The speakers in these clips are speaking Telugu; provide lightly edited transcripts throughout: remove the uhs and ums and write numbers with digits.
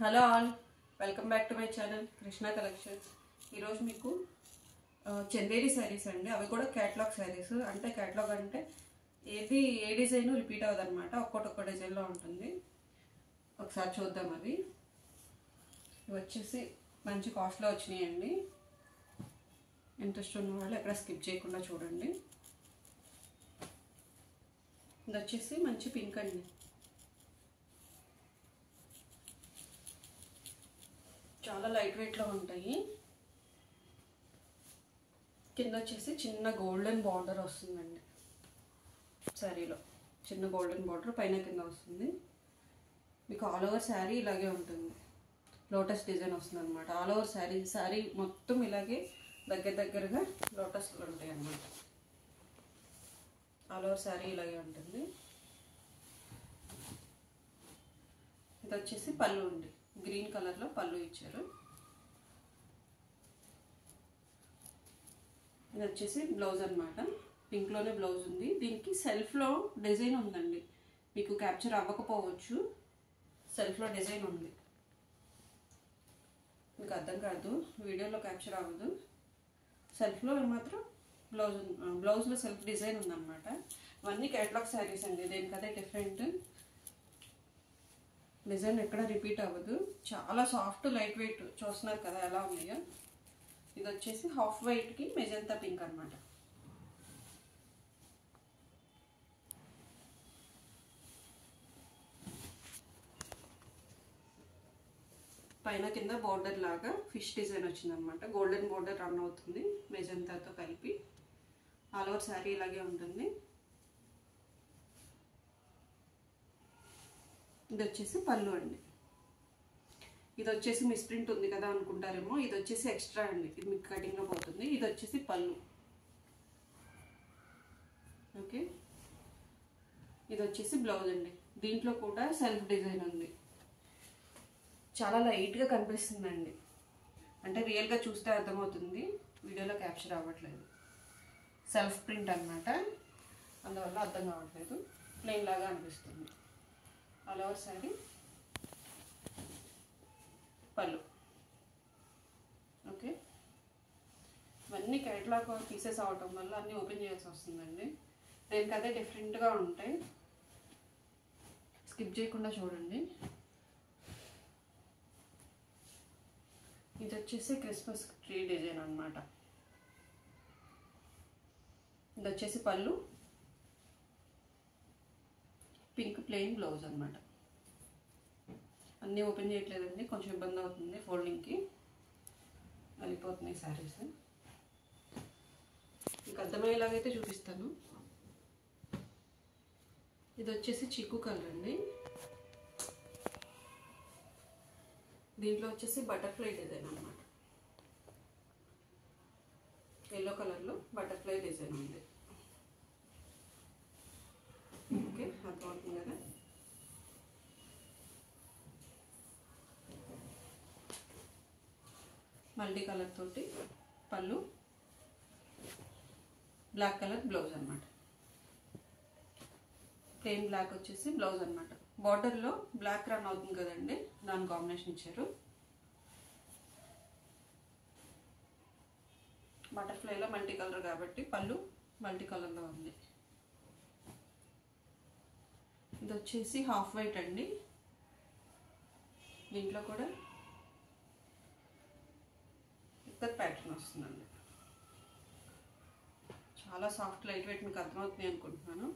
Hello all, welcome back to my channel Krishna collections. ఈరోజు మీకు చందేరి శారీస్ అండి. అవి కూడా క్యాటలాగ్ శారీస్. అంటే క్యాటలాగ్ అంటే ఏ డిజైన్ రిపీట్ అవ్వదు అనమాట, ఒక్కొక్క డిజైన్లో ఉంటుంది. ఒకసారి చూద్దాం. అవి వచ్చేసి మంచి కాస్ట్లో వచ్చినాయండి. ఇంట్రెస్ట్ ఉన్న వాళ్ళు ఎక్కడ స్కిప్ చేయకుండా చూడండి. ఇది వచ్చేసి మంచి పింక్ అండి. చాలా లైట్ వెయిట్లో ఉంటాయి. కింద వచ్చేసి చిన్న గోల్డెన్ బార్డర్ వస్తుందండి. శారీలో చిన్న గోల్డెన్ బార్డర్ పైన కింద వస్తుంది. మీకు ఆల్ ఓవర్ శారీ ఇలాగే ఉంటుంది. లోటస్ డిజైన్ వస్తుంది అనమాట. ఆల్ ఓవర్ శారీ మొత్తం ఇలాగే దగ్గరగా లోటస్లు ఉంటాయి అన్నమాట. ఆల్ ఓవర్ శారీ ఇలాగే ఉంటుంది. ఇది వచ్చేసి పళ్ళు ఉంది. గ్రీన్ కలర్లో పళ్ళు ఇచ్చారు. ఇది వచ్చేసి బ్లౌజ్ అనమాట. పింక్లోనే బ్లౌజ్ ఉంది. దీనికి సెల్ఫ్లో డిజైన్ ఉందండి. మీకు క్యాప్చర్ అవ్వకపోవచ్చు, సెల్ఫ్లో డిజైన్ ఉంది. మీకు అర్థం కాదు, వీడియోలో క్యాప్చర్ అవ్వదు. సెల్ఫ్లో మాత్రం బ్లౌజ్లో సెల్ఫ్ డిజైన్ ఉందన్నమాట. ఇవన్నీ క్యాటలాగ్ శారీస్ అండి. దేనికదే డిఫరెంట్. డిజైన్ ఎక్కడ రిపీట్ అవ్వదు. చాలా సాఫ్ట్ లైట్ వెయిట్. చూస్తున్నారు కదా ఎలా ఉన్నాయో. ఇది వచ్చేసి హాఫ్ వైట్కి మెజంతా పింక్ అనమాట. పైన కింద బార్డర్ లాగా ఫిష్ డిజైన్ వచ్చిందనమాట. గోల్డెన్ బార్డర్ రన్ అవుతుంది మెజంతాతో కలిపి. ఆల్ ఓవర్ శారీ ఇలాగే ఉంటుంది. ఇది వచ్చేసి పళ్ళు అండి. ఇది వచ్చేసి మిస్ప్రింట్ ఉంది కదా అనుకుంటారేమో. ఇది వచ్చేసి ఎక్స్ట్రా అండి. ఇది మీకు కటింగ్లో పోతుంది. ఇది వచ్చేసి పళ్ళు. ఓకే, ఇది వచ్చేసి బ్లౌజ్ అండి. దీంట్లో కూడా సెల్ఫ్ డిజైన్ ఉంది. చాలా లైట్గా కనిపిస్తుందండి. అంటే రియల్గా చూస్తే అర్థమవుతుంది, వీడియోలో క్యాప్చర్ అవ్వట్లేదు. సెల్ఫ్ ప్రింట్ అనమాట, అందువల్ల అర్థం కావట్లేదు. ప్లెయిన్ లాగా అనిపిస్తుంది. ఆల్ ఓవర్ శారీ పళ్ళు. ఓకే, ఇవన్నీ క్యాటలాగ్ పీసెస్ అవటం వల్ల అన్నీ ఓపెన్ చేయాల్సి వస్తుందండి. దేనికి అదే డిఫరెంట్గా ఉంటాయి. స్కిప్ చేయకుండా చూడండి. ఇది వచ్చేసి క్రిస్మస్ ట్రీ డిజైన్ అనమాట. ఇది వచ్చేసి పళ్ళు, పింక్ ప్లెయిన్ బ్లౌజ్ అనమాట. అన్నీ ఓపెన్ చేయట్లేదండి, కొంచెం ఇబ్బంది అవుతుంది. ఫోల్డింగ్కి వెళ్ళిపోతున్నాయి శారీస్. మీకు అర్థమయ్యేలాగైతే చూపిస్తాను. ఇది వచ్చేసి చిక్కు కలర్ అండి. దీంట్లో వచ్చేసి బటర్ఫ్లై డిజైన్ అనమాట. ఎల్లో కలర్లో బటర్ఫ్లై డిజైన్ ఉంది. ఓకే, అర్థమవుతుంది కదా. మల్టీ కలర్ తోటి పళ్ళు, బ్లాక్ కలర్ బ్లౌజ్ అనమాట. ప్లెయిన్ బ్లాక్ వచ్చేసి బ్లౌజ్ అనమాట. బార్డర్లో బ్లాక్ రన్ అవుతుంది కదండి, దాని కాంబినేషన్ ఇచ్చారు. బటర్ఫ్లైలో మల్టీ కలర్ కాబట్టి పళ్ళు మల్టీ కలర్లో ఉంది. ఇది వచ్చేసి హాఫ్ వైట్ అండి. దీంట్లో కూడా ఇక్కత్ ప్యాటర్న్ వస్తుందండి. చాలా సాఫ్ట్ లైట్ వెయిట్. మీకు అర్థమవుతుంది అనుకుంటున్నాను.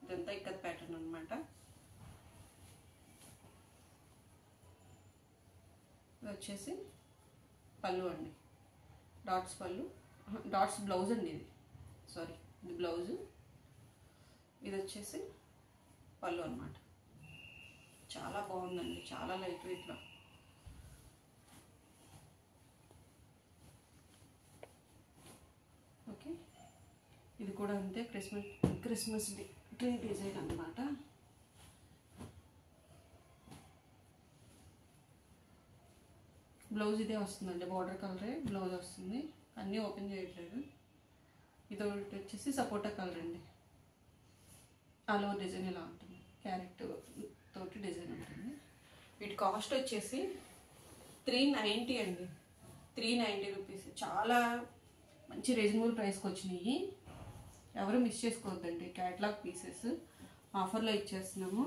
ఇదంతా ఇక్కత్ ప్యాటర్న్ అనమాట. ఇది వచ్చేసి పళ్ళు అండి. డాట్స్ పళ్ళు, డాట్స్ బ్లౌజ్ అండి. ఇది సారీ, ఇది బ్లౌజ్. ఇది వచ్చేసి పళ్ళు అనమాట. చాలా బాగుందండి, చాలా లైట్ వెయిట్లో. ఓకే, ఇది కూడా అంతే. క్రిస్మస్ ట్రీ డిజైన్ అనమాట. బ్లౌజ్ ఇదే వస్తుందండి. బార్డర్ కలరే బ్లౌజ్ వస్తుంది. అన్నీ ఓపెన్ చేయట్లేదు. ఇది వచ్చేసి సపోటా కలర్ అండి. ఆల్ ఓవర్ డిజైన్ ఇలా ఉంటుంది. క్యారెట్ తోటి డిజైన్ ఉంటుంది. వీటి కాస్ట్ వచ్చేసి 390 అండి. 390 రూపీస్. చాలా మంచి రీజనబుల్ ప్రైస్కి వచ్చినాయి. ఎవరు మిస్ చేసుకోవద్దండి. క్యాటలాగ్ పీసెస్ ఆఫర్లో ఇచ్చేస్తున్నాము.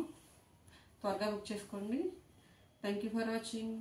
త్వరగా బుక్ చేసుకోండి. Thank you for watching.